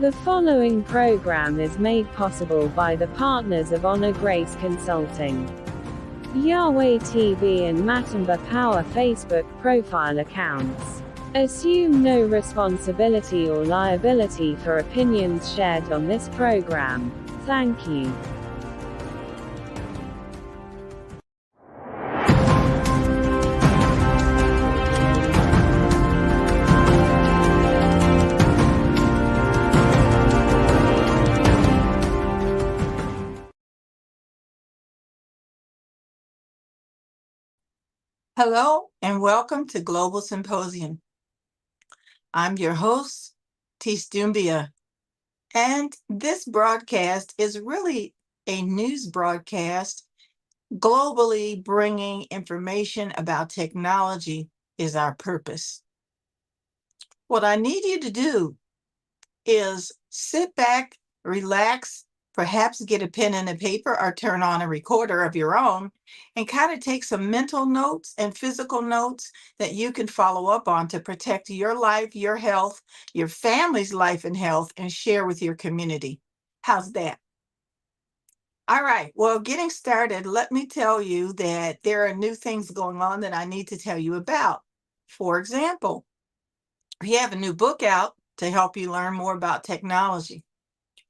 The following program is made possible by the partners of Honor Grace Consulting. Yahweh TV and Matamba Power Facebook profile accounts. Assume no responsibility or liability for opinions shared on this program. Thank you. Hello and welcome to Global Symposium. I'm your host, Thiess Dumbuya, and this broadcast is really a news broadcast. Globally bringing information about technology is our purpose. What I need you to do is sit back, relax, perhaps get a pen and a paper or turn on a recorder of your own and kind of take some mental notes and physical notes that you can follow up on to protect your life, your health, your family's life and health, and share with your community. How's that? All right, well, getting started, let me tell you that there are new things going on that I need to tell you about. For example, we have a new book out to help you learn more about technology.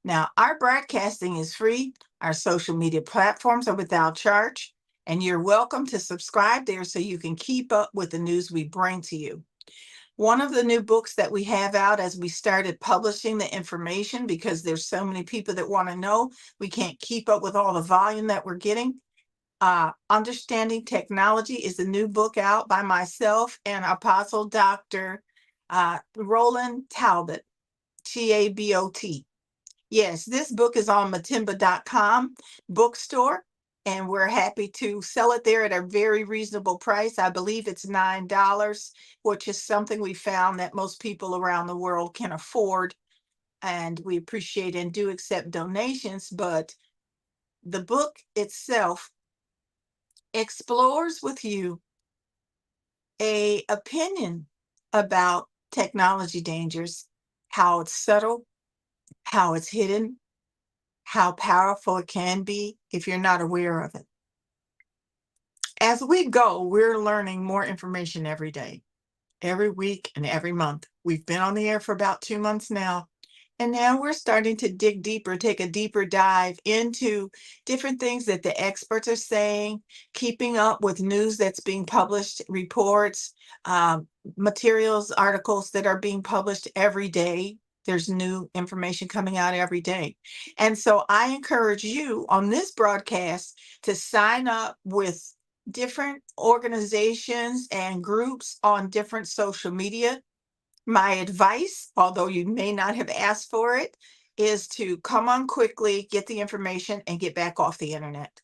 Now, our broadcasting is free. Our social media platforms are without charge, and you're welcome to subscribe there so you can keep up with the news we bring to you. One of the new books that we have out as we started publishing the information, because there's so many people that want to know, we can't keep up with all the volume that we're getting. Understanding Technology is a new book out by myself and Apostle Dr. Roland Talbot, T-A-B-O-T. Yes, this book is on matimba.com bookstore, and we're happy to sell it there at a very reasonable price. I believe it's $9, which is something we found that most people around the world can afford, and we appreciate and do accept donations. But the book itself explores with you an opinion about technology dangers, how it's subtle, how it's hidden, how powerful it can be if you're not aware of it. As we go, we're learning more information every day, every week, and every month. We've been on the air for about 2 months now, and now we're starting to dig deeper, take a deeper dive into different things that the experts are saying, keeping up with news that's being published, reports, materials, articles that are being published every day. There's new information coming out every day. And so I encourage you on this broadcast to sign up with different organizations and groups on different social media. My advice, although you may not have asked for it, is to come on quickly, get the information, and get back off the internet.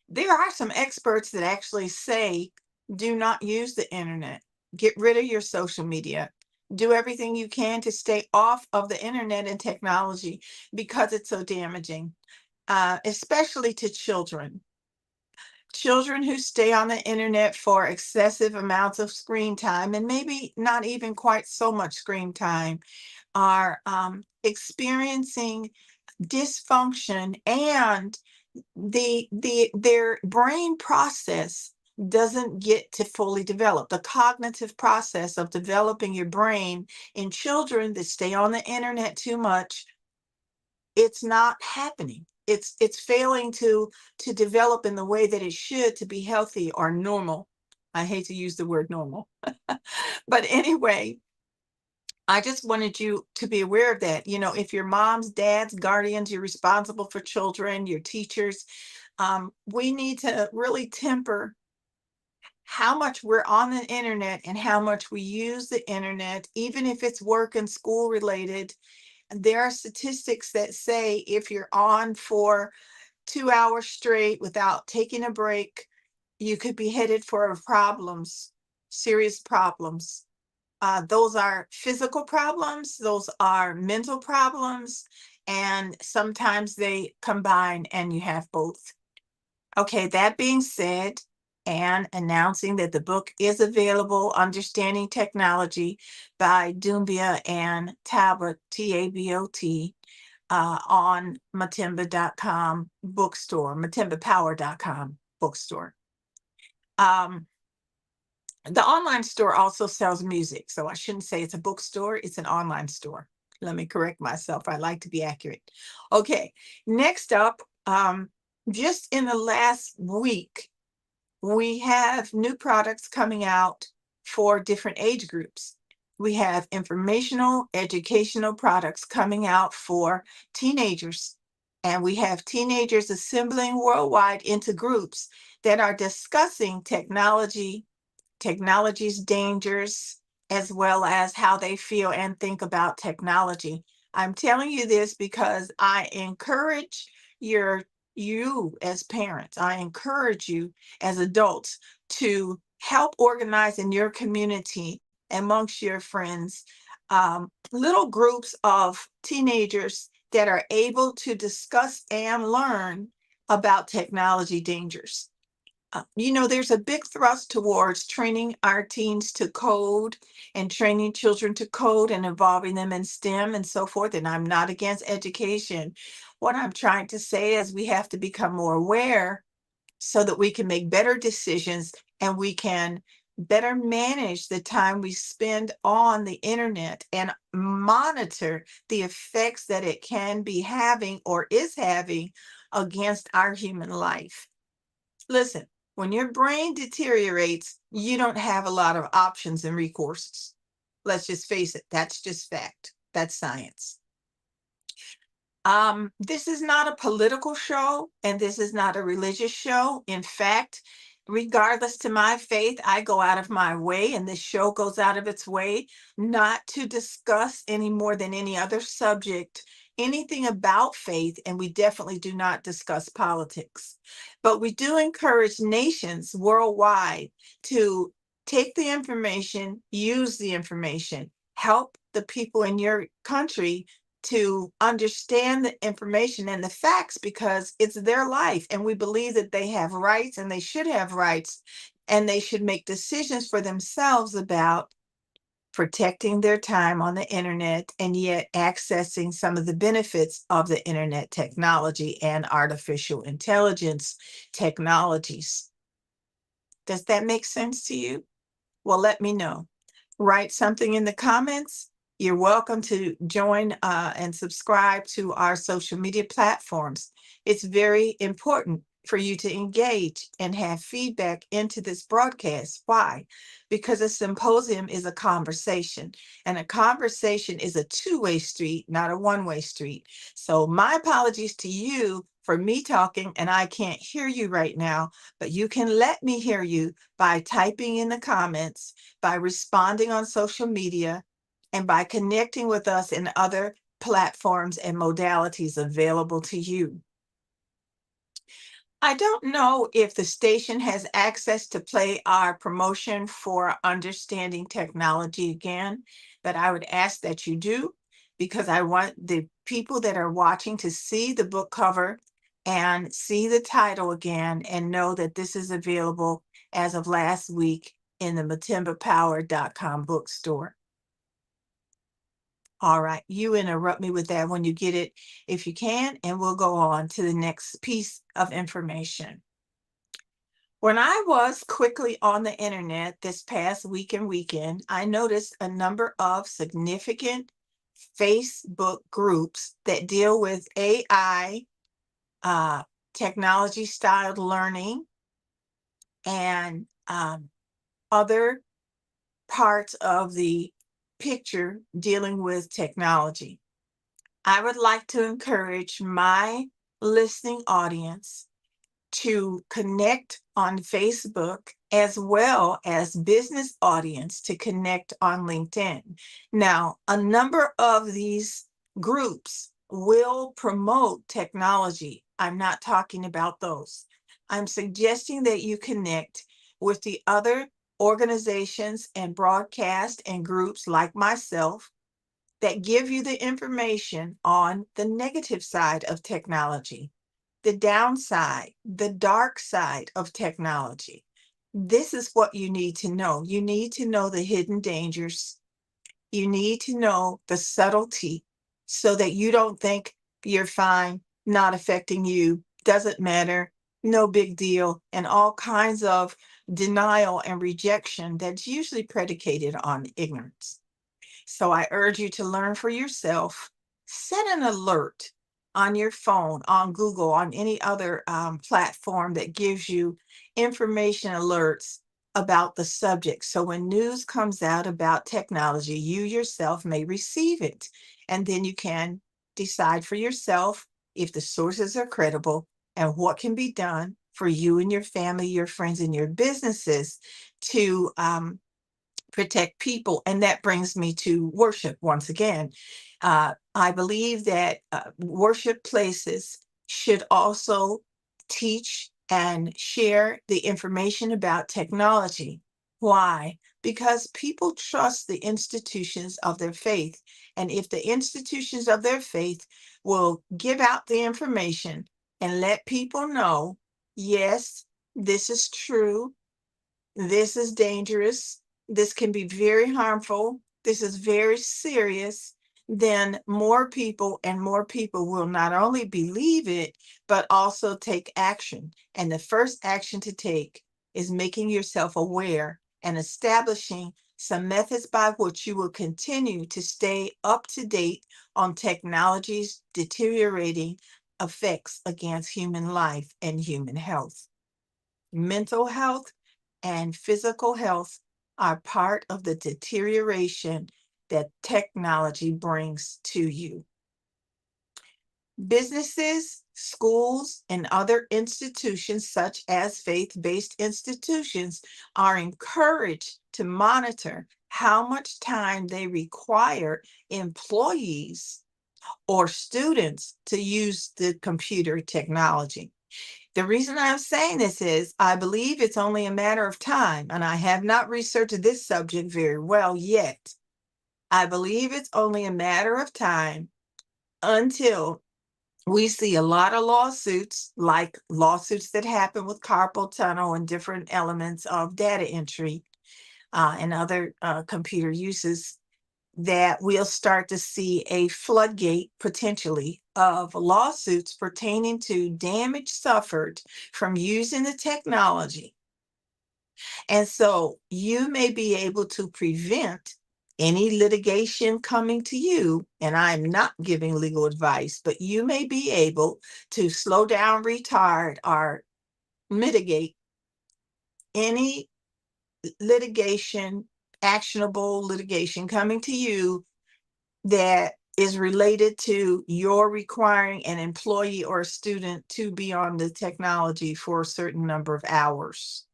There are some experts that actually say, do not use the internet. Get rid of your social media. Do everything you can to stay off of the internet and technology because it's so damaging, especially to children. Children who stay on the internet for excessive amounts of screen time, and maybe not even quite so much screen time, are experiencing dysfunction, and their brain process doesn't get to fully develop. The cognitive process of developing your brain in children that stay on the internet too much, it's not happening. It's failing to develop in the way that it should to be healthy or normal. I hate to use the word normal. But anyway, I just wanted you to be aware of that. You know, if your moms, dads, guardians, you're responsible for children, your teachers, we need to really temper how much we're on the internet and how much we use the internet, even if it's work and school related. There are statistics that say if you're on for 2 hours straight without taking a break, you could be headed for problems, serious problems. Those are physical problems, those are mental problems, and sometimes they combine and you have both. Okay, that being said, and announcing that the book is available, Understanding Technology by Dumbuya and Talbot, T-A-B-O-T, on Matimba.com bookstore, matimbapower.com bookstore. The online store also sells music, so I shouldn't say it's a bookstore, it's an online store. Let me correct myself. I like to be accurate. Okay, next up, just in the last week, we have new products coming out for different age groups. We have informational, educational products coming out for teenagers. And we have teenagers assembling worldwide into groups that are discussing technology's dangers, as well as how they feel and think about technology. I'm telling you this because I encourage you as parents, I encourage you as adults to help organize in your community amongst your friends, little groups of teenagers that are able to discuss and learn about technology dangers. There's a big thrust towards training our teens to code and training children to code and involving them in STEM and so forth. And I'm not against education. What I'm trying to say is we have to become more aware so that we can make better decisions and we can better manage the time we spend on the internet and monitor the effects that it can be having or is having against our human life. Listen, when your brain deteriorates, you don't have a lot of options and recourses. Let's just face it, that's just fact. That's science. This is not a political show and this is not a religious show. In fact, regardless to my faith, I go out of my way, and this show goes out of its way not to discuss any more than any other subject anything about faith, and we definitely do not discuss politics. But we do encourage nations worldwide to take the information, use the information, help the people in your country to understand the information and the facts, because it's their life and we believe that they have rights and they should have rights and they should make decisions for themselves about protecting their time on the internet and yet accessing some of the benefits of the internet technology and artificial intelligence technologies. Does that make sense to you? Well, let me know. Write something in the comments. You're welcome to join and subscribe to our social media platforms. It's very important for you to engage and have feedback into this broadcast. Why? Because a symposium is a conversation, and a conversation is a two-way street, not a one-way street. So my apologies to you for me talking and I can't hear you right now, but you can let me hear you by typing in the comments, by responding on social media, and by connecting with us in other platforms and modalities available to you. I don't know if the station has access to play our promotion for Understanding Technology again, but I would ask that you do, because I want the people that are watching to see the book cover and see the title again and know that this is available as of last week in the matimbapower.com bookstore. All right, you interrupt me with that when you get it, if you can, and we'll go on to the next piece of information. When I was quickly on the internet this past week and weekend, I noticed a number of significant Facebook groups that deal with AI, technology-styled learning, and other parts of the picture dealing with technology. I would like to encourage my listening audience to connect on Facebook, as well as business audience to connect on LinkedIn. Now, a number of these groups will promote technology. I'm not talking about those. I'm suggesting that you connect with the other organizations and broadcast and groups like myself that give you the information on the negative side of technology, the downside, the dark side of technology. This is what you need to know. You need to know the hidden dangers. You need to know the subtlety so that you don't think you're fine, not affecting you, doesn't matter, no big deal, and all kinds of denial and rejection that's usually predicated on ignorance. So I urge you to learn for yourself. Set an alert on your phone, on Google, on any other platform that gives you information alerts about the subject. So when news comes out about technology, you yourself may receive it. And then you can decide for yourself if the sources are credible and what can be done for you and your family, your friends, and your businesses to protect people. And that brings me to worship once again. I believe that worship places should also teach and share the information about technology. Why? Because people trust the institutions of their faith. And if the institutions of their faith will give out the information and let people know, yes, this is true, this is dangerous, this can be very harmful, this is very serious, then more people and more people will not only believe it, but also take action. And the first action to take is making yourself aware and establishing some methods by which you will continue to stay up to date on technology's deteriorating effects against human life and human health. Mental health and physical health are part of the deterioration that technology brings to you. Businesses, schools, and other institutions, such as faith-based institutions, are encouraged to monitor how much time they require employees or students to use the computer technology. The reason I'm saying this is I believe it's only a matter of time, and I have not researched this subject very well yet. I believe it's only a matter of time until we see a lot of lawsuits, like lawsuits that happen with carpal tunnel and different elements of data entry and other computer uses, that we'll start to see a floodgate potentially of lawsuits pertaining to damage suffered from using the technology. And so you may be able to prevent any litigation coming to you. And I'm not giving legal advice, but you may be able to slow down, retard, or mitigate any litigation, actionable litigation coming to you that is related to your requiring an employee or a student to be on the technology for a certain number of hours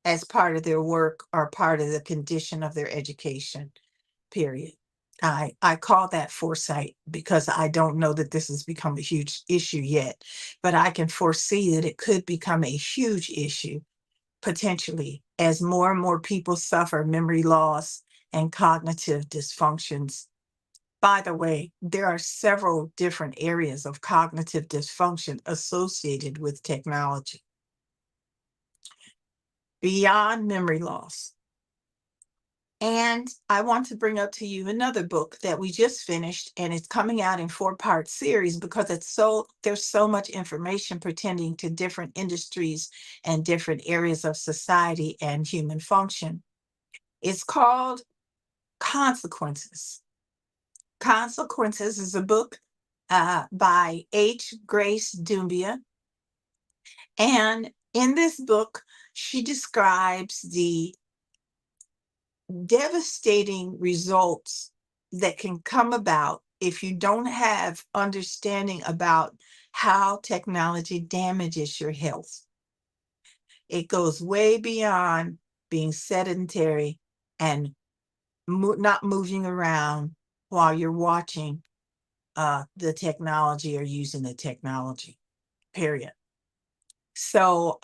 as part of their work or part of the condition of their education, period. I call that foresight because I don't know that this has become a huge issue yet, but I can foresee that it could become a huge issue potentially as more and more people suffer memory loss and cognitive dysfunctions. By the way, there are several different areas of cognitive dysfunction associated with technology beyond memory loss. And I want to bring up to you another book that we just finished, and it's coming out in 4-part series because there's so much information pertaining to different industries and different areas of society and human function. It's called Consequences. Consequences is a book by H. Grace Dumbuya. And in this book, she describes the devastating results that can come about if you don't have understanding about how technology damages your health. It goes way beyond being sedentary and not moving around while you're watching the technology or using the technology, period. So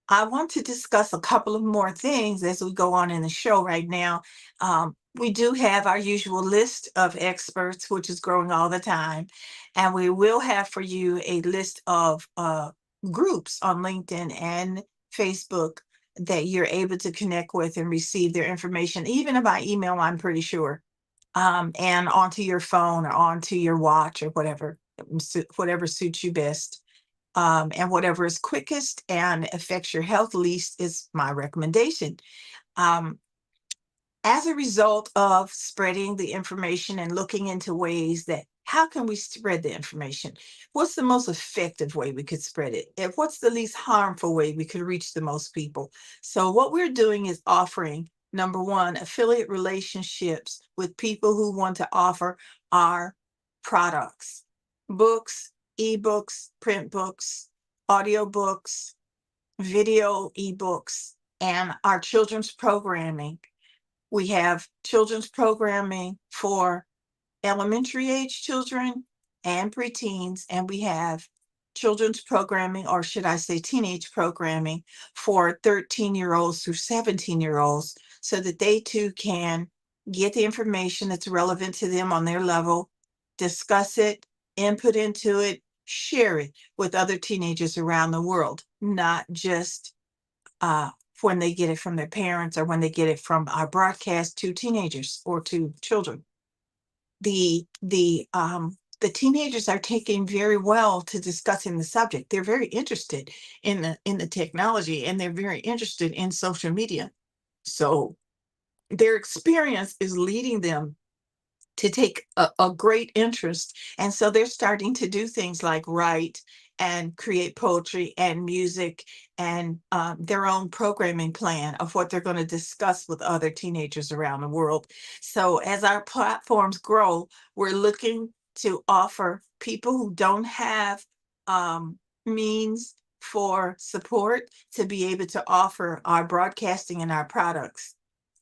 I want to discuss a couple of more things as we go on in the show right now. We do have our usual list of experts, which is growing all the time. And we will have for you a list of groups on LinkedIn and Facebook that you're able to connect with and receive their information, even by email, I'm pretty sure, and onto your phone or onto your watch or whatever, whatever suits you best. And whatever is quickest and affects your health least is my recommendation. Um, as a result of spreading the information and looking into ways that how can we spread the information? What's the most effective way we could spread it? And what's the least harmful way we could reach the most people? So what we're doing is offering, number one, affiliate relationships with people who want to offer our products, books, ebooks, print books, audiobooks, video ebooks, and our children's programming. We have children's programming for elementary age children and preteens, and we have children's programming, or should I say teenage programming, for 13-year-olds through 17-year-olds, so that they too can get the information that's relevant to them on their level, discuss it, input into it, share it with other teenagers around the world, not just when they get it from their parents or when they get it from our broadcast to teenagers or to children. The teenagers are taking very well to discussing the subject. They're very interested in the technology, and they're very interested in social media. So their experience is leading them to take a great interest. And so they're starting to do things like write and create poetry and music and their own programming plan of what they're going to discuss with other teenagers around the world. So as our platforms grow, we're looking to offer people who don't have means for support to be able to offer our broadcasting and our products.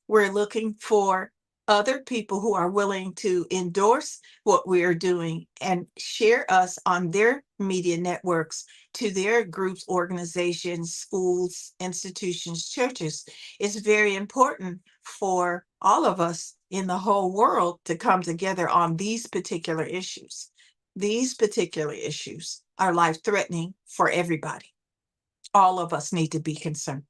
We're looking for other people who are willing to endorse what we are doing and share us on their media networks to their groups, organizations, schools, institutions, churches. It's very important for all of us in the whole world to come together on these particular issues. These particular issues are life-threatening for everybody. All of us need to be concerned.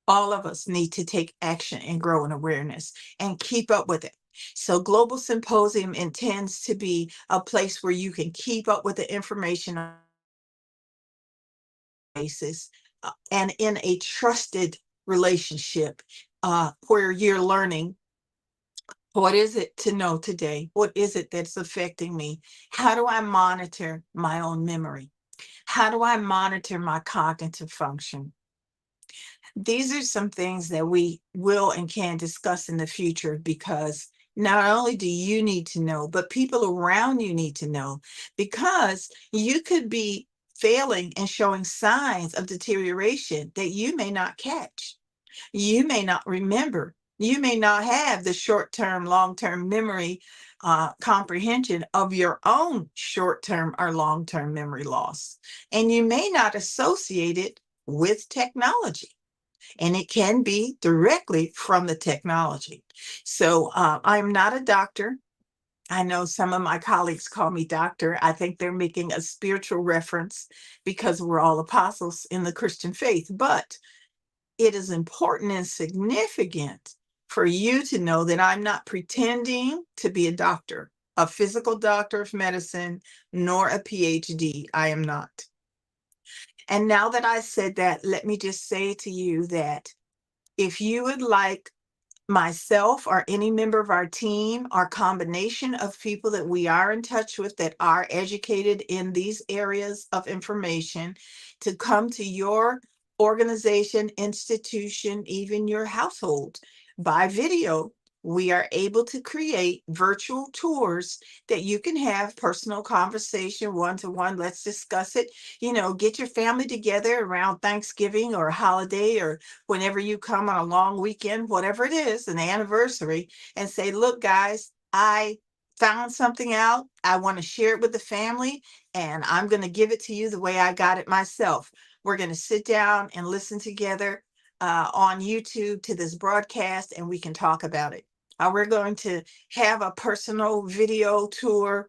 All of us need to take action and grow in awareness and keep up with it. So Global Symposium intends to be a place where you can keep up with the information on a basis, and in a trusted relationship, where you're learning what is it to know today? What is it that's affecting me? How do I monitor my own memory? How do I monitor my cognitive function? These are some things that we will and can discuss in the future, because not only do you need to know, but people around you need to know, because you could be failing and showing signs of deterioration that you may not catch. You may not remember. You may not have the short-term, long-term memory comprehension of your own short-term or long-term memory loss. And you may not associate it with technology. And it can be directly from the technology. So I'm not a doctor. I know some of my colleagues call me doctor. I think they're making a spiritual reference because we're all apostles in the Christian faith. But it is important and significant for you to know that I'm not pretending to be a doctor, a physical doctor of medicine, nor a PhD. I am not. And now that I said that, let me just say to you that if you would like myself or any member of our team or combination of people that we are in touch with that are educated in these areas of information to come to your organization, institution, even your household by video, we are able to create virtual tours that you can have personal conversation, one-to-one. Let's discuss it. Get your family together around Thanksgiving or a holiday, or whenever you come on a long weekend, whatever it is, an anniversary, and say, look, guys, I found something out. I want to share it with the family, and I'm going to give it to you the way I got it myself. We're going to sit down and listen together on YouTube to this broadcast, and we can talk about it. We're going to have a personal video tour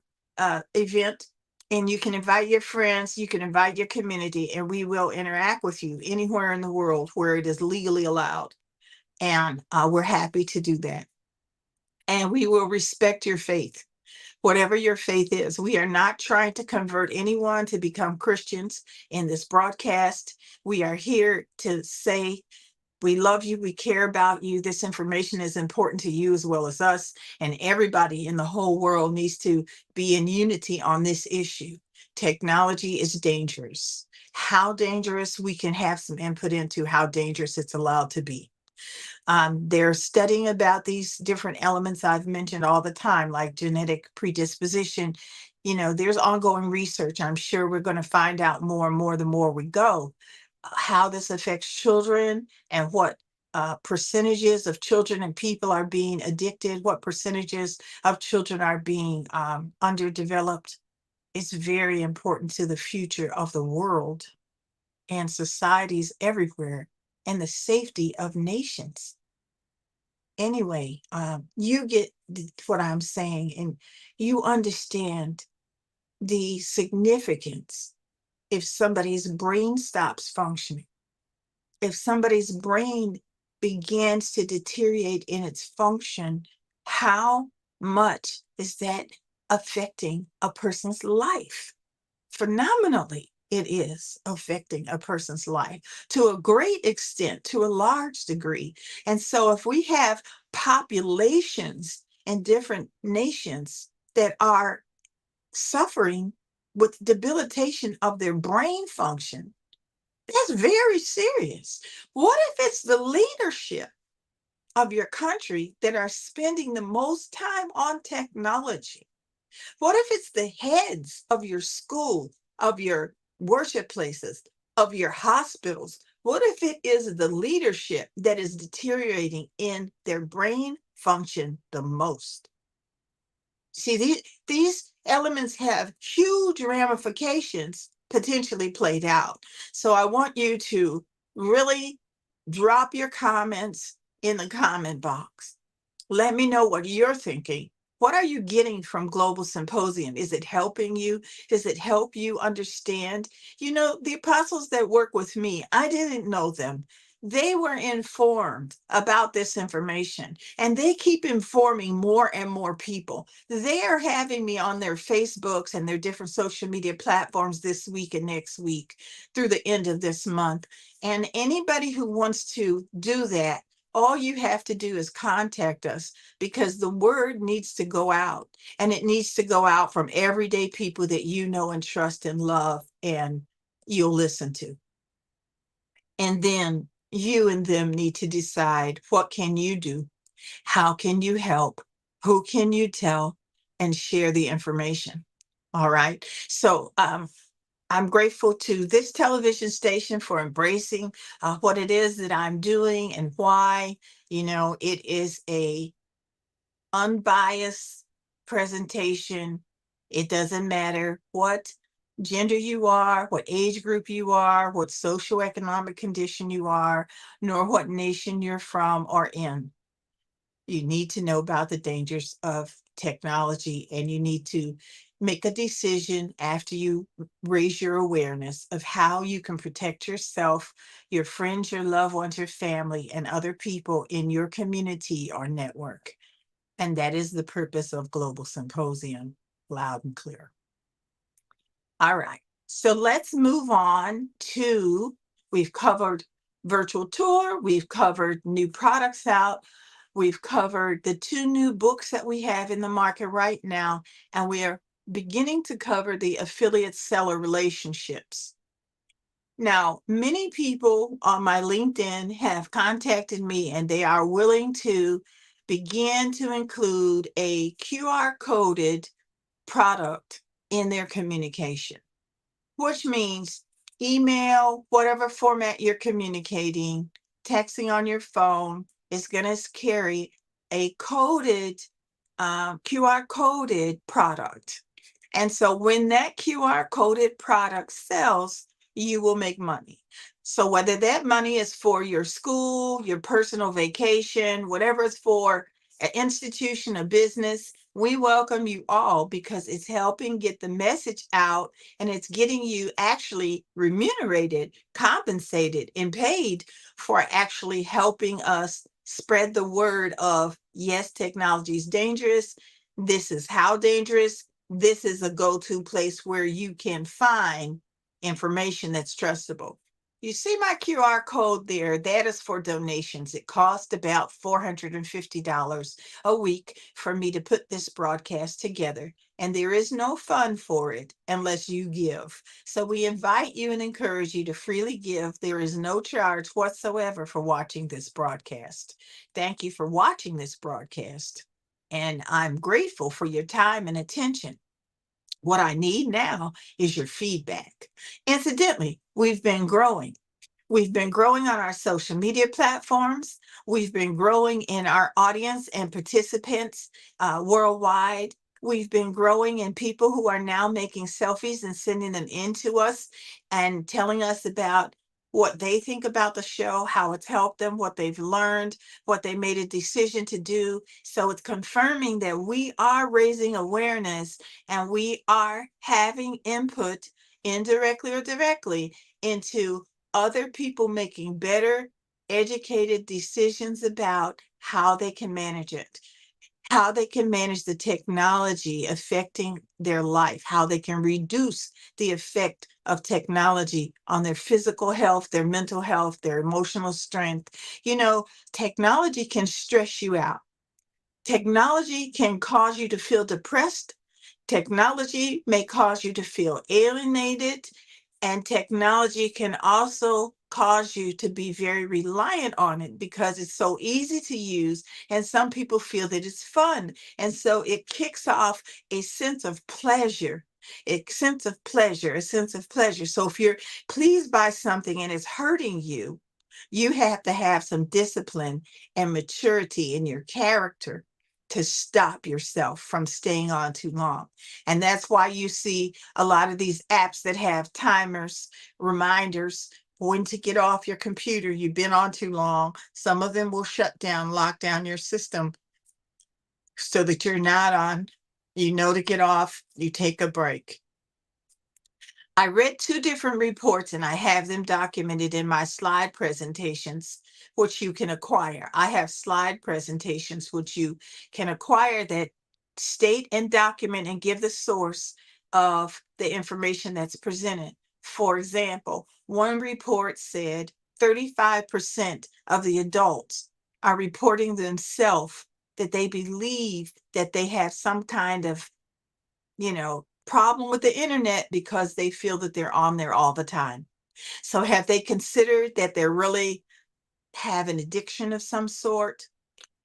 event And you can invite your friends, you can invite your community, and we will interact with you anywhere in the world where it is legally allowed. And we're happy to do that. And we will respect your faith, whatever your faith is. We are not trying to convert anyone to become Christians in this broadcast. We are here to say, we love you. We care about you. This information is important to you as well as us. And everybody in the whole world needs to be in unity on this issue. Technology is dangerous. How dangerous, we can have some input into how dangerous it's allowed to be. They're studying about these different elements I've mentioned all the time, like genetic predisposition. You know, there's ongoing research. I'm sure we're going to find out more and more the more we go, how this affects children and what percentages of children and people are being addicted, what percentages of children are being underdeveloped. It's very important to the future of the world and societies everywhere and the safety of nations. Anyway, you get what I'm saying, and you understand the significance if somebody's brain stops functioning, if somebody's brain begins to deteriorate in its function, how much is that affecting a person's life? Phenomenally, it is affecting a person's life to a great extent, to a large degree. And so if we have populations in different nations that are suffering with debilitation of their brain function, that's very serious. What if it's the leadership of your country that are spending the most time on technology? What if it's the heads of your school, of your worship places, of your hospitals? What if it is the leadership that is deteriorating in their brain function the most? See, these elements have huge ramifications potentially played out. So I want you to really drop your comments in the comment box. Let me know what you're thinking. What are you getting from Global Symposium? Is it helping you? Does it help you understand? You know, the apostles that work with me, I didn't know them. They were informed about this information, and they keep informing more and more people. They are having me on their Facebooks and their different social media platforms this week and next week through the end of this month. And anybody who wants to do that, all you have to do is contact us, because the word needs to go out, and it needs to go out from everyday people that you know and trust and love and you'll listen to. And then you and them need to decide, what can you do? How can you help? Who can you tell? And share the information. All right. So I'm grateful to this television station for embracing what it is that I'm doing and why. You know, it is a unbiased presentation. It doesn't matter what gender you are, what age group you are, what socioeconomic condition you are, nor what nation you're from or in. You need to know about the dangers of technology, and you need to make a decision after you raise your awareness of how you can protect yourself, your friends, your loved ones, your family, and other people in your community or network. And that is the purpose of Global Symposium, loud and clear. All right, so let's move on to, we've covered virtual tour, we've covered new products out, we've covered the 2 new books that we have in the market right now, and we are beginning to cover the affiliate seller relationships. Now, many people on my LinkedIn have contacted me, and they are willing to begin to include a QR coded product in their communication, which means email, whatever format you're communicating, texting on your phone is going to carry a coded, QR coded product. And so when that QR coded product sells, you will make money. So whether that money is for your school, your personal vacation, whatever it's for, an institution, a business, We welcome you all because it's helping get the message out, and it's getting you actually remunerated, compensated, and paid for actually helping us spread the word of, yes, technology is dangerous. This is how dangerous. This is a go-to place where you can find information that's trustable. You see my QR code there? That is for donations. It cost about $450 a week for me to put this broadcast together. And there is no fund for it unless you give. So we invite you and encourage you to freely give. There is no charge whatsoever for watching this broadcast. Thank you for watching this broadcast. And I'm grateful for your time and attention. What I need now is your feedback. Incidentally, we've been growing. We've been growing on our social media platforms. We've been growing in our audience and participants worldwide. We've been growing in people who are now making selfies and sending them in to us and telling us about what they think about the show, how it's helped them, what they've learned, what they made a decision to do. So it's confirming that we are raising awareness and we are having input, indirectly or directly, into other people making better educated decisions about how they can manage it, how they can manage the technology affecting their life, how they can reduce the effect of technology on their physical health, their mental health, their emotional strength. You know, technology can stress you out. Technology can cause you to feel depressed. Technology may cause you to feel alienated, and technology can also cause you to be very reliant on it because it's so easy to use, and some people feel that it's fun. And so it kicks off a sense of pleasure, a sense of pleasure, a sense of pleasure. So if you're pleased by something and it's hurting you, you have to have some discipline and maturity in your character to stop yourself from staying on too long. And that's why you see a lot of these apps that have timers, reminders, when to get off your computer. You've been on too long. Some of them will shut down, lock down your system so that you're not on. You know to get off, you take a break. I read two different reports and I have them documented in my slide presentations, which you can acquire. I have slide presentations, which you can acquire, that state and document and give the source of the information that's presented. For example, one report said 35% of the adults are reporting themselves that they believe that they have some kind of, problem with the internet because they feel that they're on there all the time. So have they considered that they're really have an addiction of some sort?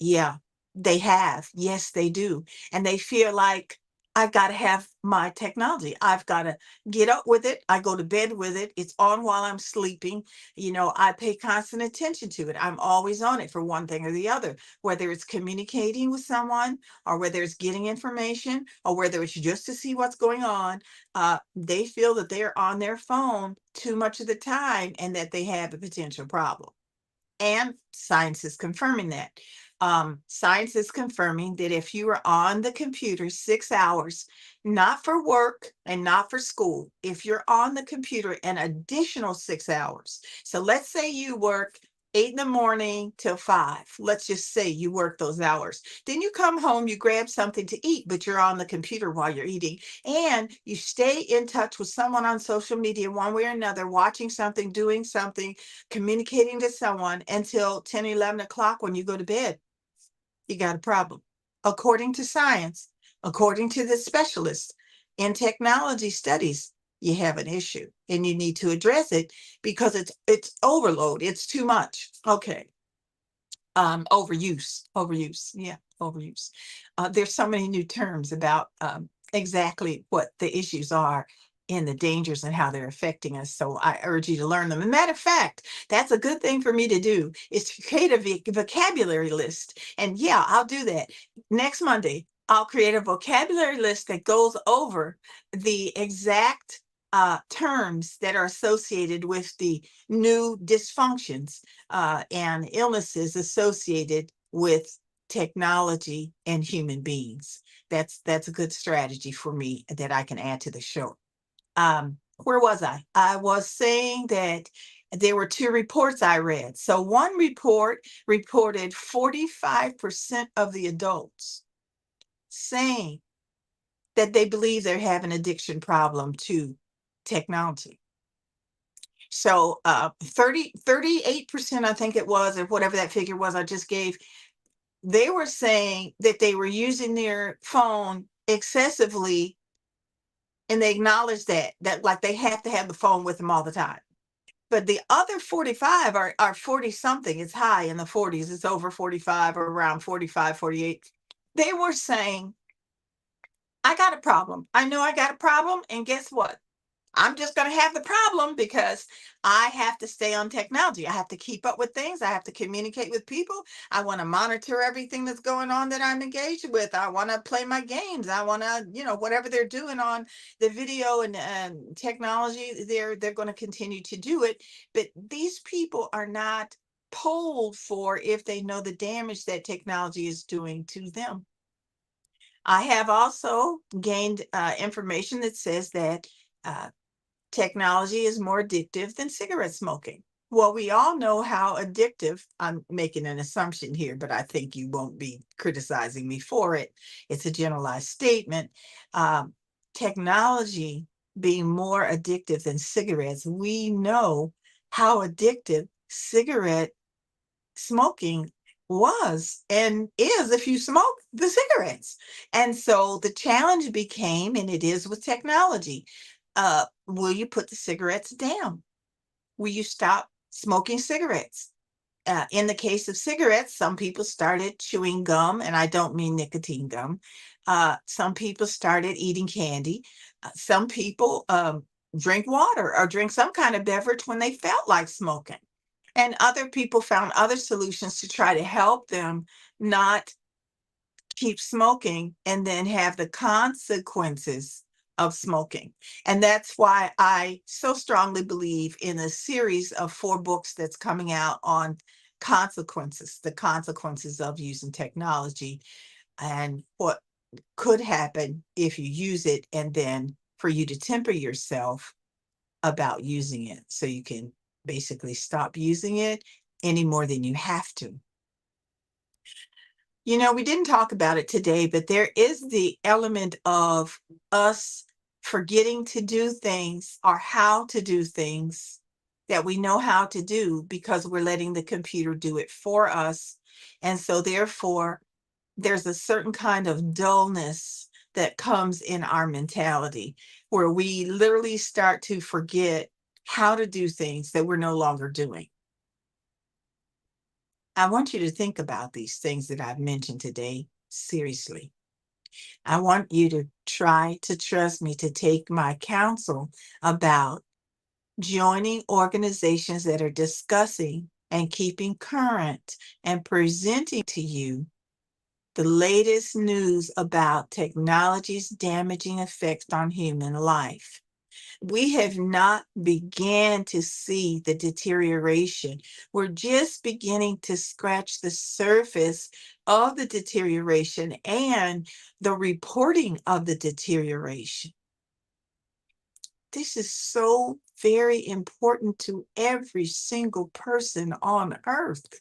Yeah, they have. Yes, they do. And they feel like, I've got to have my technology. I've got to get up with it. I go to bed with it. It's on while I'm sleeping. I pay constant attention to it. I'm always on it for one thing or the other, whether it's communicating with someone or whether it's getting information or whether it's just to see what's going on. They feel that they're on their phone too much of the time and that they have a potential problem. And science is confirming that. Science is confirming that if you are on the computer 6 hours, not for work and not for school, if you're on the computer an additional 6 hours. So let's say you work 8 in the morning till 5. Let's just say you work those hours. Then you come home, you grab something to eat, but you're on the computer while you're eating. And you stay in touch with someone on social media one way or another, watching something, doing something, communicating to someone until 10, 11 o'clock when you go to bed. You got a problem. According to science, according to the specialists in technology studies, you have an issue and you need to address it because it's overload. It's too much. Okay. Overuse. Yeah, overuse. There's so many new terms about exactly what the issues are and the dangers and how they're affecting us. So I urge you to learn them. And matter of fact, that's a good thing for me to do, is to create a vocabulary list. And yeah, I'll do that. Next Monday, I'll create a vocabulary list that goes over the exact terms that are associated with the new dysfunctions and illnesses associated with technology and human beings. That's a good strategy for me that I can add to the show. Where was I? I was saying that there were two reports I read. So one report reported 45% of the adults saying that they believe they have an addiction problem to technology. So 38%, I think it was, or whatever that figure was I just gave, they were saying that they were using their phone excessively, and they acknowledged that like they have to have the phone with them all the time. But the other 45 are 40 something. It's high in the 40s. It's over 45 or around 45, 48. They were saying, I got a problem. I know I got a problem. And guess what? I'm just going to have the problem because I have to stay on technology. I have to keep up with things. I have to communicate with people. I want to monitor everything that's going on that I'm engaged with. I want to play my games. I want to, whatever they're doing on the video and technology, they're going to continue to do it. But these people are not polled for if they know the damage that technology is doing to them. I have also gained information that says that technology is more addictive than cigarette smoking. Well, we all know how addictive, I'm making an assumption here, but I think you won't be criticizing me for it. It's a generalized statement. Technology being more addictive than cigarettes, we know how addictive cigarette smoking was and is if you smoke the cigarettes. And so the challenge became, and it is with technology, will you put the cigarettes down? Will you stop smoking cigarettes? In the case of cigarettes, some people started chewing gum, and I don't mean nicotine gum. Some people started eating candy. Some people drink water or drink some kind of beverage when they felt like smoking. And other people found other solutions to try to help them not keep smoking and then have the consequences of smoking. And that's why I so strongly believe in a series of 4 books that's coming out on consequences, the consequences of using technology and what could happen if you use it, and then for you to temper yourself about using it so you can basically stop using it any more than you have to. We didn't talk about it today, but there is the element of us forgetting to do things or how to do things that we know how to do because we're letting the computer do it for us. And so therefore, there's a certain kind of dullness that comes in our mentality where we literally start to forget how to do things that we're no longer doing. I want you to think about these things that I've mentioned today seriously. I want you to try to trust me to take my counsel about joining organizations that are discussing and keeping current and presenting to you the latest news about technology's damaging effects on human life. We have not began to see the deterioration. We're just beginning to scratch the surface of the deterioration and the reporting of the deterioration. This is so very important to every single person on earth.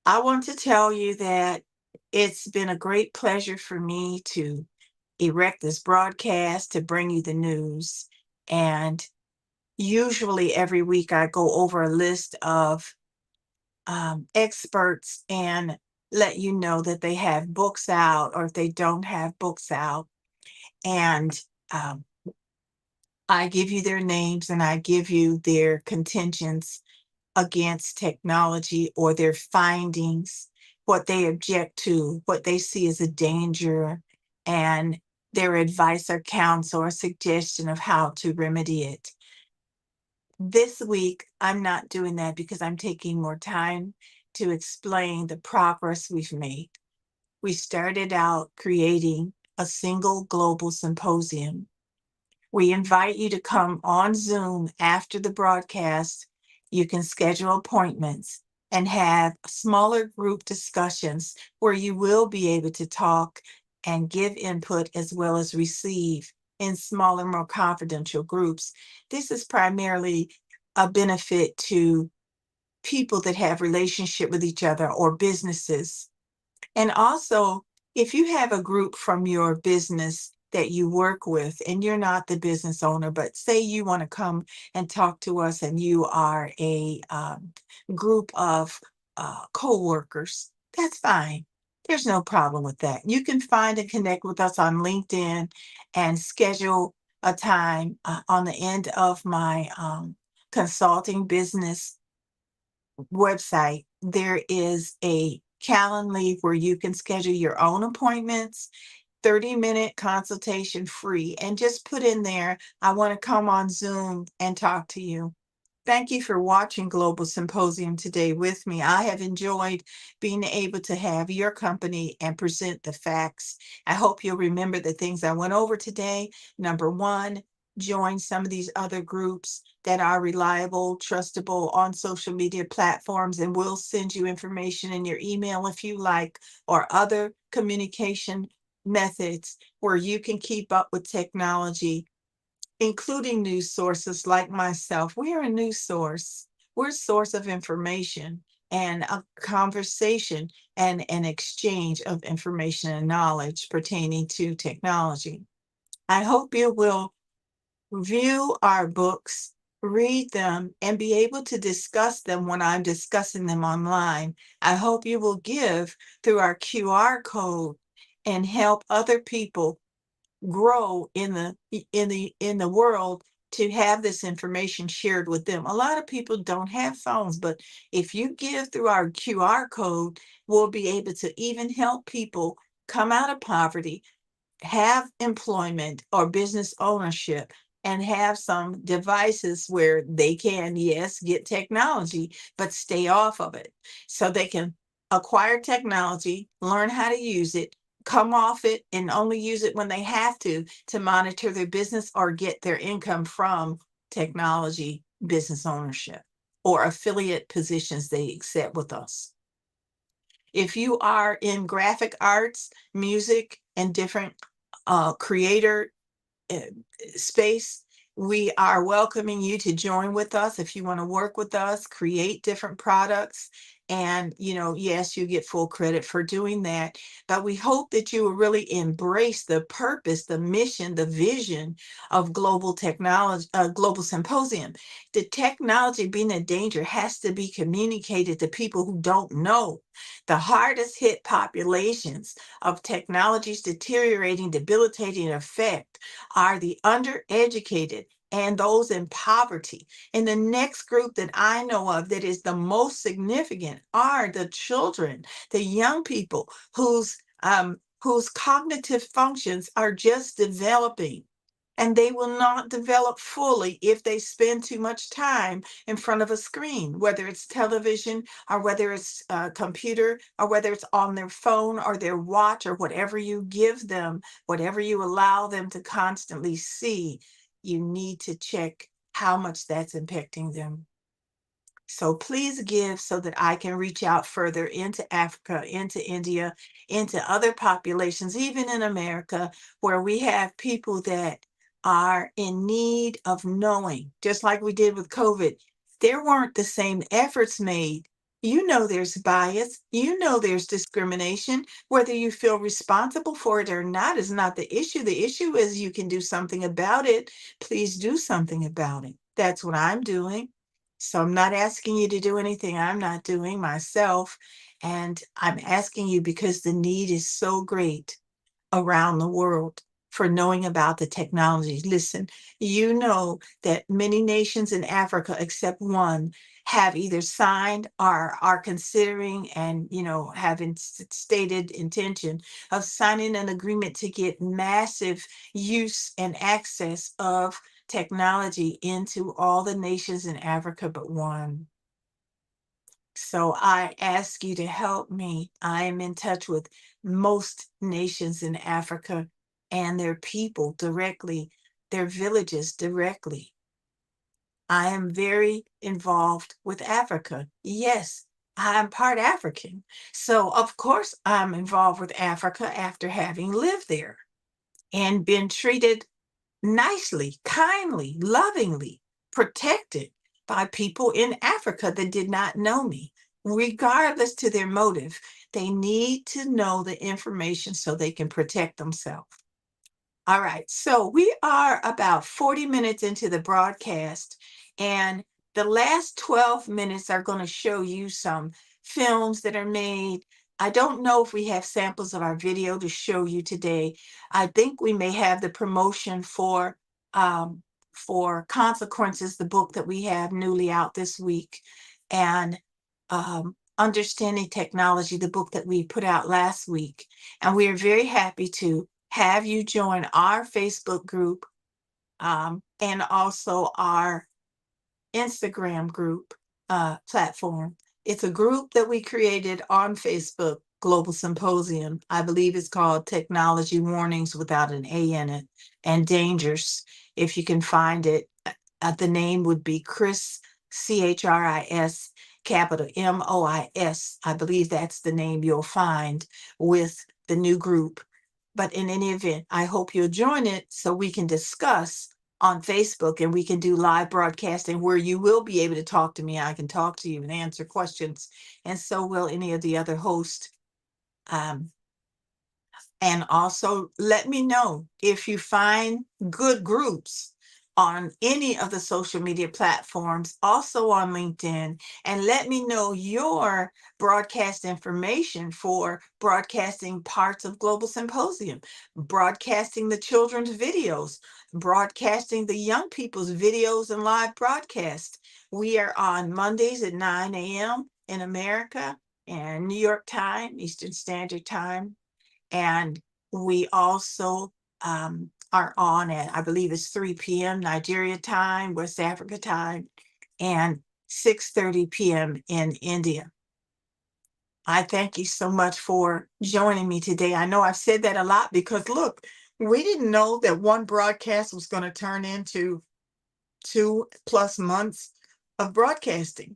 I want to tell you that it's been a great pleasure for me to erect this broadcast to bring you the news. And usually every week I go over a list of experts and let you know that they have books out or if they don't have books out. And I give you their names and I give you their contentions against technology or their findings, what they object to, what they see as a danger, and their advice or counsel or suggestion of how to remedy it. This week, I'm not doing that because I'm taking more time to explain the progress we've made. We started out creating a single global symposium. We invite you to come on Zoom after the broadcast. You can schedule appointments. and have smaller group discussions where you will be able to talk and give input as well as receive in smaller, more confidential groups. This is primarily a benefit to people that have relationship with each other or businesses. And also, if you have a group from your business that you work with and you're not the business owner, but say you want to come and talk to us and you are a group of co-workers, that's fine. There's no problem with that. You can find and connect with us on LinkedIn and schedule a time on the end of my consulting business website. There is a Calendly where you can schedule your own appointments, 30-minute consultation free, and just put in there, I want to come on Zoom and talk to you. Thank you for watching Global Symposium today with me. I have enjoyed being able to have your company and present the facts. I hope you'll remember the things I went over today. Number one, join some of these other groups that are reliable, trustable on social media platforms, and we'll send you information in your email if you like, or other communication methods where you can keep up with technology, including news sources like myself. We're a news source. We're a source of information and a conversation and an exchange of information and knowledge pertaining to technology. I hope you will view our books, read them, and be able to discuss them when I'm discussing them online. I hope you will give through our QR code and help other people grow in the world to have this information shared with them. A lot of people don't have phones, but if you give through our QR code, we'll be able to even help people come out of poverty, have employment or business ownership, and have some devices where they can, yes, get technology, but stay off of it. So they can acquire technology, learn how to use it, come off it, and only use it when they have to monitor their business or get their income from technology business ownership or affiliate positions they accept with us. If you are in graphic arts, music, and different creator uh, space, we are welcoming you to join with us. If you want to work with us, create different products, and yes, you get full credit for doing that. But we hope that you will really embrace the purpose, the mission, the vision of Global Technology, Global Symposium. The technology being a danger has to be communicated to people who don't know. The hardest hit populations of technology's deteriorating, debilitating effect are the undereducated and those in poverty. And the next group that I know of that is the most significant are the children, the young people whose cognitive functions are just developing. And they will not develop fully if they spend too much time in front of a screen, whether it's television or whether it's a computer or whether it's on their phone or their watch or whatever you give them, whatever you allow them to constantly see. You need to check how much that's impacting them. So please give so that I can reach out further into Africa, into India, into other populations, even in America, where we have people that are in need of knowing, just like we did with COVID. There weren't the same efforts made. There's bias, there's discrimination. Whether you feel responsible for it or not is not the issue. The issue is you can do something about it. Please do something about it. That's what I'm doing. So I'm not asking you to do anything I'm not doing myself. And I'm asking you because the need is so great around the world for knowing about the technologies. Listen, you know that many nations in Africa, except one, have either signed or are considering and, having stated intention of signing an agreement to get massive use and access of technology into all the nations in Africa but one. So I ask you to help me. I am in touch with most nations in Africa and their people directly, their villages directly. I am very involved with Africa. Yes, I'm part African. So, of course, I'm involved with Africa after having lived there and been treated nicely, kindly, lovingly, protected by people in Africa that did not know me. Regardless to their motive, they need to know the information so they can protect themselves. All right, so we are about 40 minutes into the broadcast, and the last 12 minutes are going to show you some films that are made. I don't know if we have samples of our video to show you today. I think we may have the promotion for Consequences, the book that we have newly out this week, and Understanding Technology, the book that we put out last week. And we are very happy to have you join our Facebook group and also our Instagram group platform. It's a group that we created on Facebook, Global Symposium. I believe it's called Technology Warnings without an A in it, and Dangers. If you can find it, the name would be Chris, Chris, capital MOIS. I believe that's the name you'll find with the new group. But in any event, I hope you'll join it so we can discuss on Facebook, and we can do live broadcasting where you will be able to talk to me. I can talk to you and answer questions, and so will any of the other hosts. Um, and also let me know if you find good groups on any of the social media platforms, also on LinkedIn, and let me know your broadcast information for broadcasting parts of Global Symposium, broadcasting the children's videos, broadcasting the young people's videos and live broadcasts. We are on Mondays at 9 a.m. in America and New York time, Eastern Standard Time. And we also are on at, I believe it's 3 p.m. Nigeria time, West Africa time, and 6:30 p.m. in India. I thank you so much for joining me today. I know I've said that a lot because look, we didn't know that one broadcast was going to turn into 2+ months of broadcasting.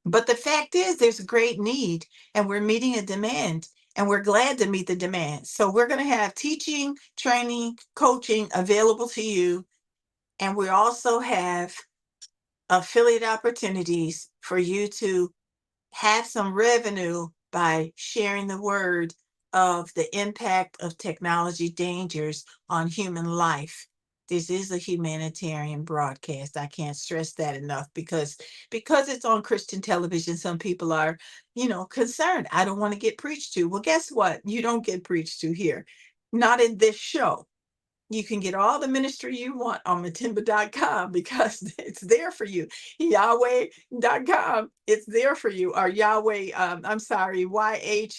But the fact is, there's a great need, and we're meeting a demand, and we're glad to meet the demand. So we're going to have teaching, training, coaching available to you. And we also have affiliate opportunities for you to have some revenue by sharing the word of the impact of technology dangers on human life. This is a humanitarian broadcast. I can't stress that enough because it's on Christian television, some people are, concerned. I don't want to get preached to. Well, guess what? You don't get preached to here. Not in this show. You can get all the ministry you want on matimba.com because it's there for you. Yahweh.com, it's there for you. Or Yahweh, I'm sorry, YHWY,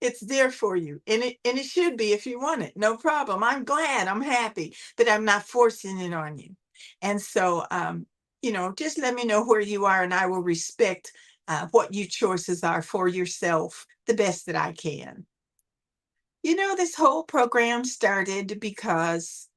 it's there for you. And it should be if you want it. No problem. I'm glad, I'm happy that I'm not forcing it on you. And so, just let me know where you are, and I will respect what your choices are for yourself the best that I can. This whole program started because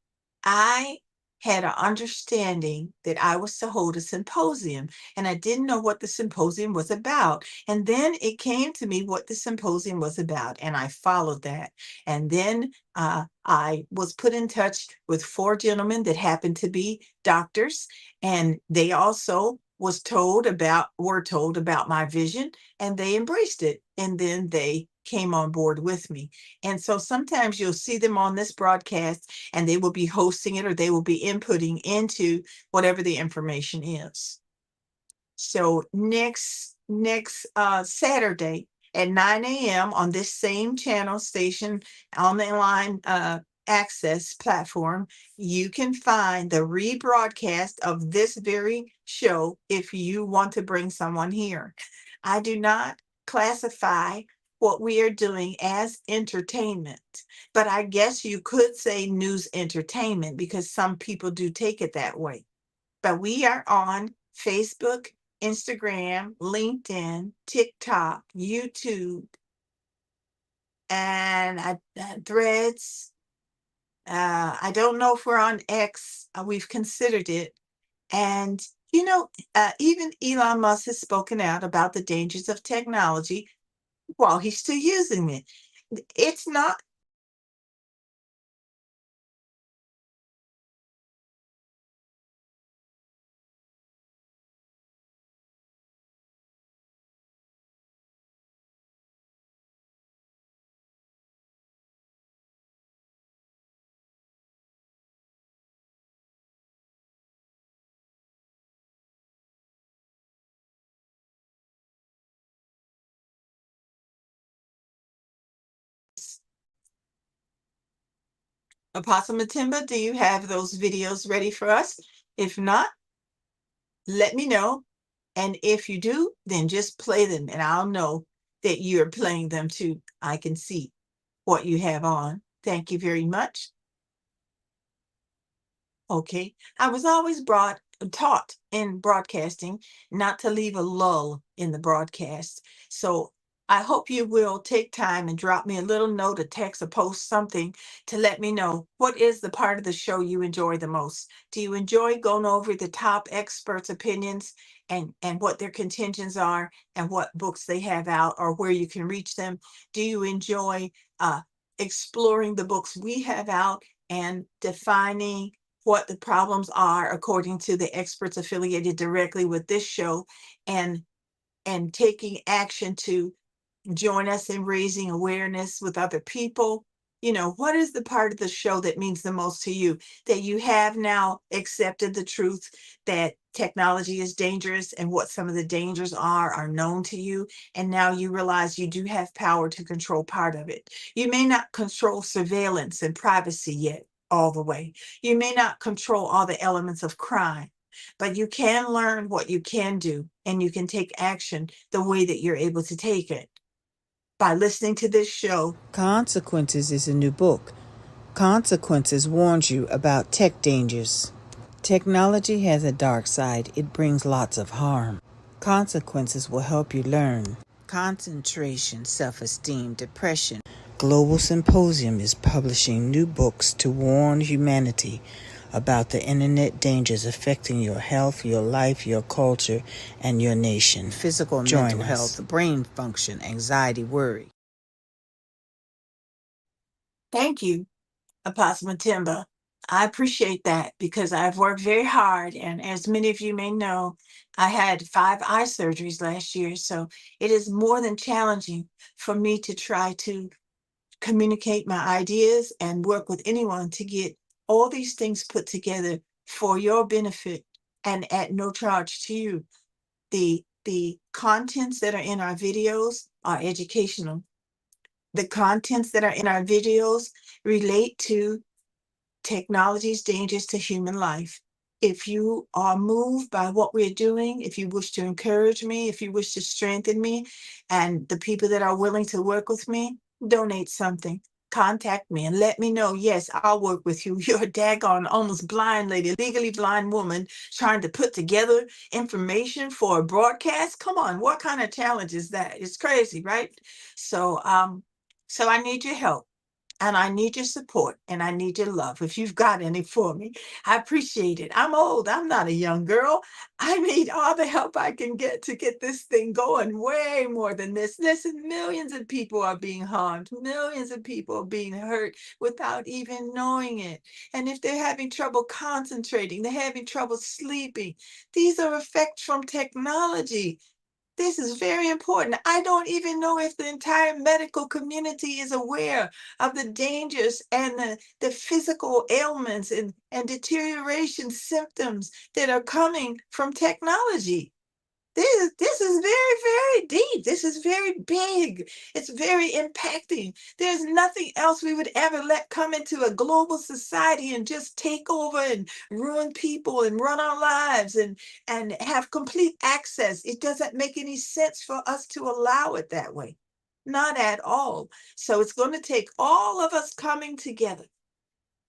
I had an understanding that I was to hold a symposium, and I didn't know what the symposium was about. And then it came to me what the symposium was about, and I followed that. And then I was put in touch with 4 gentlemen that happened to be doctors, and they also were told about my vision, and they embraced it. And then they came on board with me. And so sometimes you'll see them on this broadcast, and they will be hosting it, or they will be inputting into whatever the information is. So next Saturday at 9 a.m. on this same channel station on the line access platform, you can find the rebroadcast of this very show if you want to bring someone here. I do not classify what we are doing as entertainment, but I guess you could say news entertainment because some people do take it that way. But we are on Facebook, Instagram, LinkedIn, TikTok, YouTube, and Threads. I don't know if we're on X. We've considered it. And Even Elon Musk has spoken out about the dangers of technology while he's still using it. It's not Apostle Matimba, do you have those videos ready for us? If not, let me know. And if you do, then just play them and I'll know that you're playing them too. I can see what you have on. Thank you very much. Okay. I was always taught in broadcasting not to leave a lull in the broadcast. So I hope you will take time and drop me a little note, a text, or post something to let me know what is the part of the show you enjoy the most. Do you enjoy going over the top experts' opinions and what their contentions are and what books they have out or where you can reach them? Do you enjoy exploring the books we have out and defining what the problems are according to the experts affiliated directly with this show and taking action to join us in raising awareness with other people? What is the part of the show that means the most to you, that you have now accepted the truth that technology is dangerous and what some of the dangers are known to you, and now you realize you do have power to control part of it? You may not control surveillance and privacy yet all the way. You may not control all the elements of crime, but you can learn what you can do and you can take action the way that you're able to take it by listening to this show. Consequences is a new book. Consequences warns you about tech dangers. Technology has a dark side. It brings lots of harm. Consequences will help you learn. Concentration, self-esteem, depression. Global Symposium is publishing new books to warn humanity about the internet dangers affecting your health, your life, your culture, and your nation. Physical and mental health, brain function, anxiety, worry. Thank you, Apostle Matimba. I appreciate that because I've worked very hard. And as many of you may know, I had 5 eye surgeries last year. So it is more than challenging for me to try to communicate my ideas and work with anyone to get all these things put together for your benefit and at no charge to you. The contents that are in our videos are educational. The contents that are in our videos relate to technology's dangers to human life. If you are moved by what we're doing, if you wish to encourage me, if you wish to strengthen me, and the people that are willing to work with me, donate something. Contact me and let me know. Yes, I'll work with you. You're a daggone almost blind lady, legally blind woman trying to put together information for a broadcast. Come on, what kind of challenge is that? It's crazy, right? So I need your help. And I need your support and I need your love. If you've got any for me, I appreciate it. I'm old. I'm not a young girl. I need all the help I can get to get this thing going. Way more than this. Listen, millions of people are being harmed. Millions of people are being hurt without even knowing it. And if they're having trouble concentrating, they're having trouble sleeping, these are effects from technology. This is very important. I don't even know if the entire medical community is aware of the dangers and the physical ailments and deterioration symptoms that are coming from technology. This is very, very deep. This is very big. It's very impacting. There's nothing else we would ever let come into a global society and just take over and ruin people and run our lives and have complete access. It doesn't make any sense for us to allow it that way. Not at all. So it's going to take all of us coming together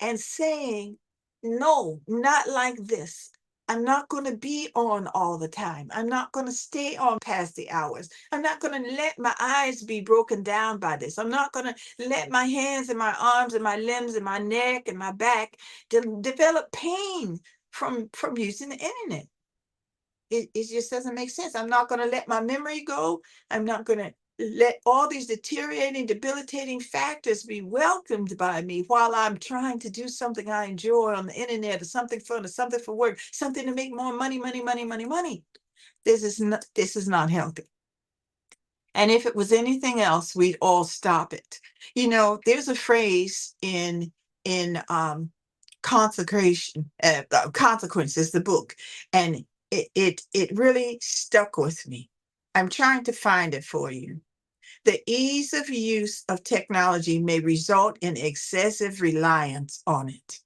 and saying, no, not like this. I'm not going to be on all the time. I'm not going to stay on past the hours. I'm not going to let my eyes be broken down by this. I'm not going to let my hands and my arms and my limbs and my neck and my back develop pain from using the internet. it just doesn't make sense. I'm not going to let my memory go. I'm not going to let all these deteriorating, debilitating factors be welcomed by me while I'm trying to do something I enjoy on the internet, or something fun, or something for work, something to make more money, money, money, money, money. This is not healthy. And if it was anything else, we'd all stop it. You know, there's a phrase in consecration, consequences, the book, and it really stuck with me. I'm trying to find it for you. The ease of use of technology may result in excessive reliance on it.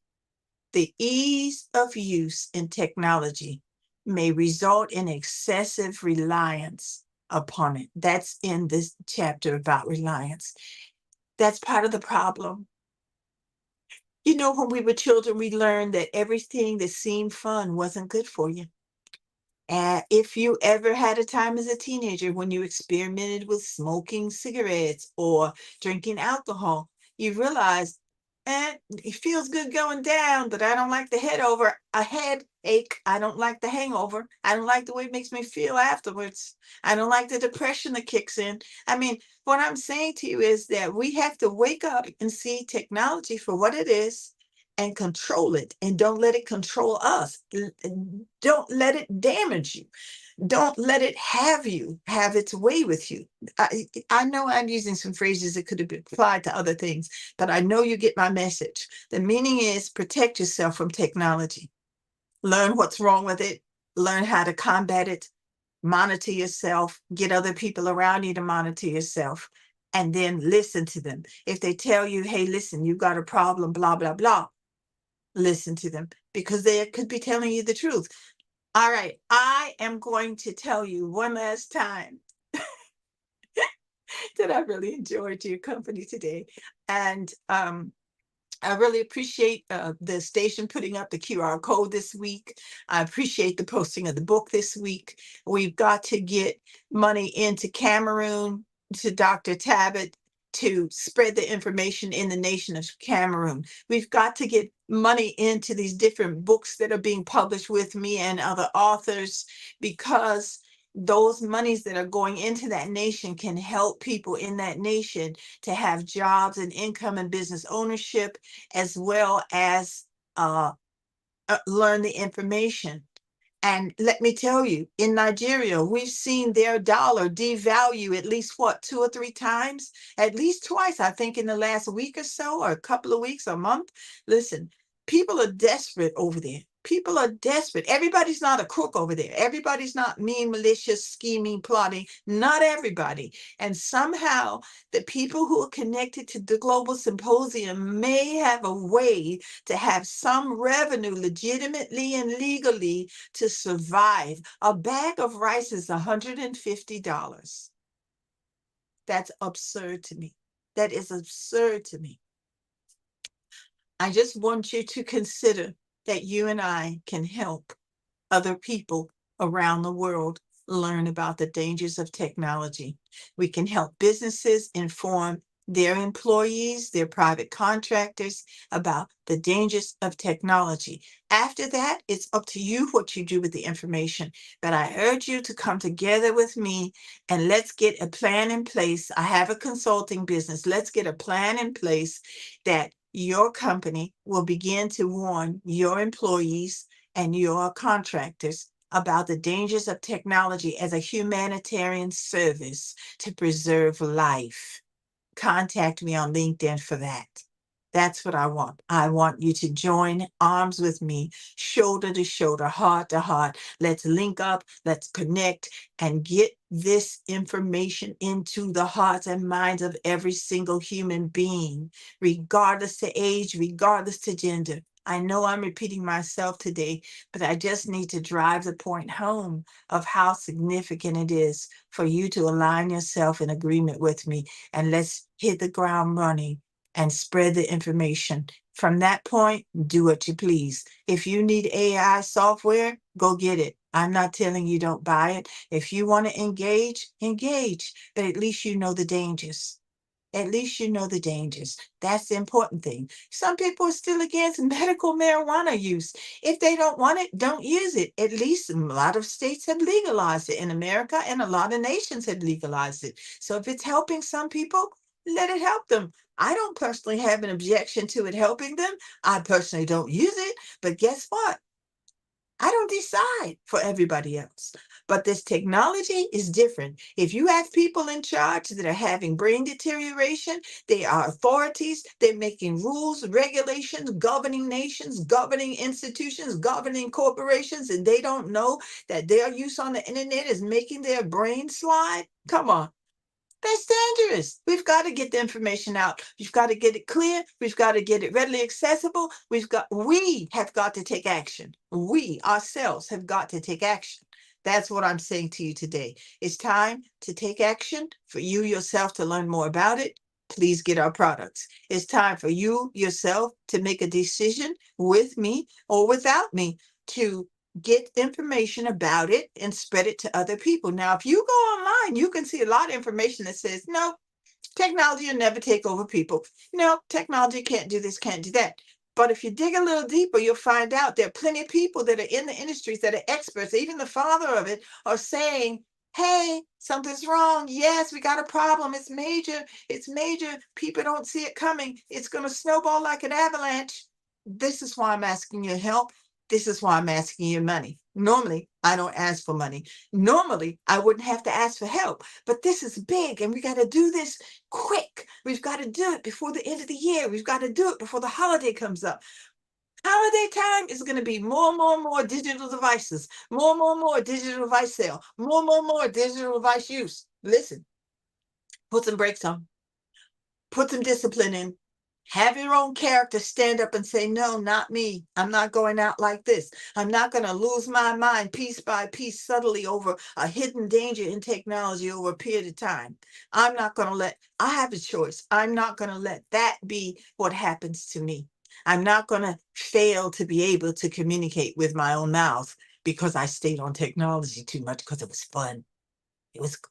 The ease of use in technology may result in excessive reliance upon it. That's in this chapter about reliance. That's part of the problem. You know, when we were children, we learned that everything that seemed fun wasn't good for you. And if you ever had a time as a teenager when you experimented with smoking cigarettes or drinking alcohol, you realized, it feels good going down, but I don't like the headache. I don't like the hangover. I don't like the way it makes me feel afterwards. I don't like the depression that kicks in. I mean, what I'm saying to you is that we have to wake up and see technology for what it is and control it, and don't let it control us. Don't let it damage you. Don't let it have its way with you. I know I'm using some phrases that could have been applied to other things, but I know you get my message. The meaning is protect yourself from technology. Learn what's wrong with it. Learn how to combat it. Monitor yourself. Get other people around you to monitor yourself. And then listen to them. If they tell you, hey, listen, you've got a problem, blah, blah, blah, listen to them, because they could be telling you the truth. All right, I am going to tell you one last time that I really enjoyed your company today. And I really appreciate the station putting up the QR code this week. I appreciate the posting of the book this week. We've got to get money into Cameroon, to Dr. Tabbitt, to spread the information in the nation of Cameroon. We've got to get money into these different books that are being published with me and other authors, because those monies that are going into that nation can help people in that nation to have jobs and income and business ownership, as well as learn the information. And let me tell you, in Nigeria, we've seen their dollar devalue at least, what, 2 or 3 times? At least twice, I think, in the last week or so, or a couple of weeks, a month. Listen, people are desperate over there. People are desperate. Everybody's not a crook over there. Everybody's not mean, malicious, scheming, plotting. Not everybody. And somehow the people who are connected to the Global Symposium may have a way to have some revenue legitimately and legally to survive. A bag of rice is $150. That's absurd to me. That is absurd to me. I just want you to consider that you and I can help other people around the world learn about the dangers of technology. We can help businesses inform their employees, their private contractors, about the dangers of technology. After that, it's up to you what you do with the information. But I urge you to come together with me and let's get a plan in place. I have a consulting business. Let's get a plan in place that your company will begin to warn your employees and your contractors about the dangers of technology as a humanitarian service to preserve life. Contact me on LinkedIn for that. That's what I want. I want you to join arms with me, shoulder to shoulder, heart to heart. Let's link up, let's connect, and get this information into the hearts and minds of every single human being, regardless to age, regardless to gender. I know I'm repeating myself today, but I just need to drive the point home of how significant it is for you to align yourself in agreement with me, and let's hit the ground running and spread the information. From that point, do what you please. If you need AI software, go get it. I'm not telling you don't buy it. If you want to engage, but at least you know the dangers. At least you know the dangers. That's the important thing. Some people are still against medical marijuana use. If they don't want it, don't use it. At least a lot of states have legalized it in America, and a lot of nations have legalized it. So if it's helping some people, let it help them. I don't personally have an objection to it helping them. I personally don't use it, but guess what? I don't decide for everybody else. But this technology is different. If you have people in charge that are having brain deterioration, they are authorities, they're making rules, regulations, governing nations, governing institutions, governing corporations, and they don't know that their use on the internet is making their brain slide. Come on. That's dangerous. We've got to get the information out. We've got to get it clear. We've got to get it readily accessible. We have got to take action. We ourselves have got to take action. That's what I'm saying to you today. It's time to take action for you yourself to learn more about it. Please get our products. It's time for you yourself to make a decision with me or without me to get information about it and spread it to other people. Now, if you go online, you can see a lot of information that says, no, technology will never take over people. No, technology can't do this, can't do that. But if you dig a little deeper, you'll find out there are plenty of people that are in the industries that are experts. Even the father of it are saying, hey, something's wrong. Yes, we got a problem. It's major. It's major. People don't see it coming. It's going to snowball like an avalanche. This is why I'm asking your help. This is why I'm asking you money. Normally, I don't ask for money. Normally, I wouldn't have to ask for help. But this is big, and we got to do this quick. We've got to do it before the end of the year. We've got to do it before the holiday comes up. Holiday time is going to be more digital devices, more digital device sale, more digital device use. Listen, put some brakes on, put some discipline in. Have your own character stand up and say, no, not me. I'm not going out like this. I'm not going to lose my mind piece by piece subtly over a hidden danger in technology over a period of time. I'm not going to I have a choice. I'm not going to let that be what happens to me. I'm not going to fail to be able to communicate with my own mouth because I stayed on technology too much because it was fun.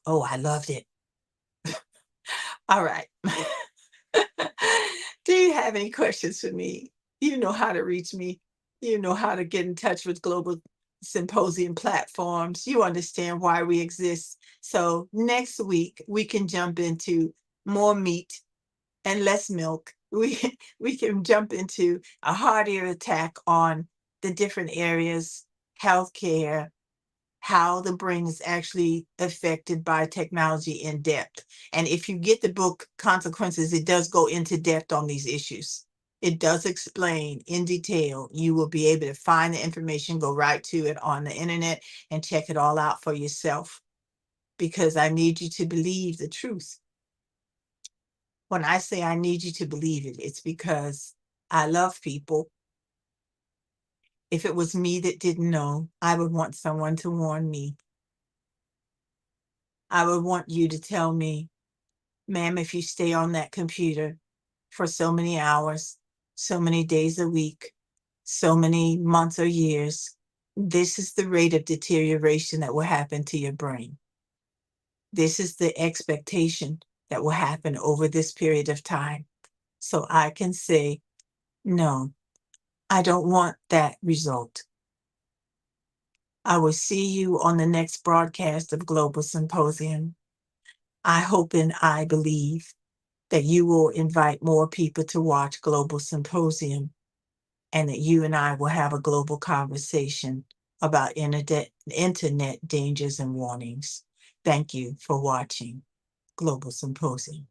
I loved it. All right. Do you have any questions for me? You know how to reach me. You know how to get in touch with Global Symposium platforms. You understand why we exist. So next week, we can jump into more meat and less milk. We can jump into a heartier attack on the different areas, healthcare, how the brain is actually affected by technology in depth. And if you get the book Consequences, it does go into depth on these issues. It does explain in detail. You will be able to find the information, go right to it on the internet and check it all out for yourself. Because I need you to believe the truth. When I say I need you to believe it, it's because I love people. If it was me that didn't know, I would want someone to warn me. I would want you to tell me, ma'am, if you stay on that computer for so many hours, so many days a week, so many months or years, this is the rate of deterioration that will happen to your brain. This is the expectation that will happen over this period of time. So I can say, no, I don't want that result. I will see you on the next broadcast of Global Symposium. I hope and I believe that you will invite more people to watch Global Symposium and that you and I will have a global conversation about internet dangers and warnings. Thank you for watching Global Symposium.